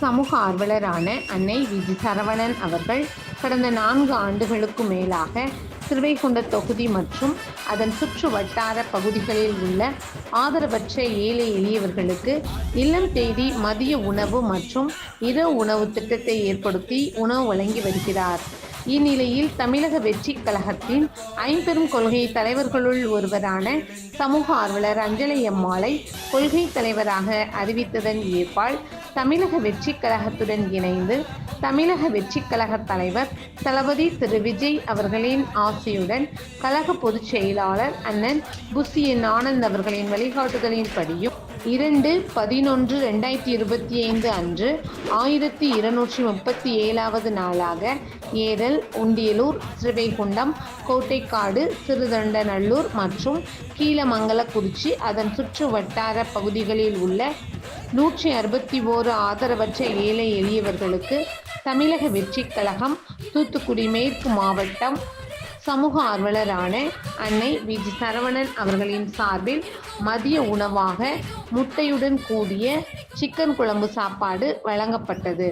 சமூக ஆர்வலரான அன்னை விஜி சரவணன் அவர்கள் கடந்த 4 ஆண்டுகளுக்கு மேலாக ஸ்ரீவைகுண்ட தொகுதி மற்றும் அதன் சுற்று வட்டார பகுதிகளில் உள்ள ஆதரவற்ற ஏழை எளியவர்களுக்கு இல்லம் தேடி மதிய உணவு மற்றும் இரவு உணவு திட்டத்தை ஏற்படுத்தி உணவு வழங்கி வருகிறார். இந்நிலையில் தமிழக வெற்றி கழகத்தின் ஐம்பெரும் கொள்கை தலைவர்களுள் ஒருவரான சமூக ஆர்வலர் அஞ்சலை அம்மாளை கொள்கை தலைவராக அறிவித்ததன் ஏற்பால் தமிழக வெற்றி கழகத்துடன் இணைந்து தமிழக வெற்றி கழக தலைவர் தளபதி திரு விஜய் அவர்களின் ஆசையுடன் கழக பொதுச் செயலாளர் அண்ணன் புசி என் ஆனந்த் அவர்களின் வழிகாட்டுதலின்படியும் 2/11/2025 அன்று 1237வது நாளாக ஏரல், உண்டியலூர், ஸ்ரீவைகுண்டம், கோட்டைக்காடு, சிறுதொண்டநல்லூர் மற்றும் கீழமங்கலக்குறிச்சி அதன் சுற்று வட்டார பகுதிகளில் உள்ள 161 ஆதரவற்ற ஏழை எளியவர்களுக்கு தமிழக வெற்றி கழகம் தூத்துக்குடி மேற்கு மாவட்டம் சமூக ஆர்வலரான அன்னை விஜி சரவணன் அவர்களின் சார்பில் மதிய உணவாக முட்டையுடன் கூடிய சிக்கன் குழம்பு சாப்பாடு வழங்கப்பட்டது.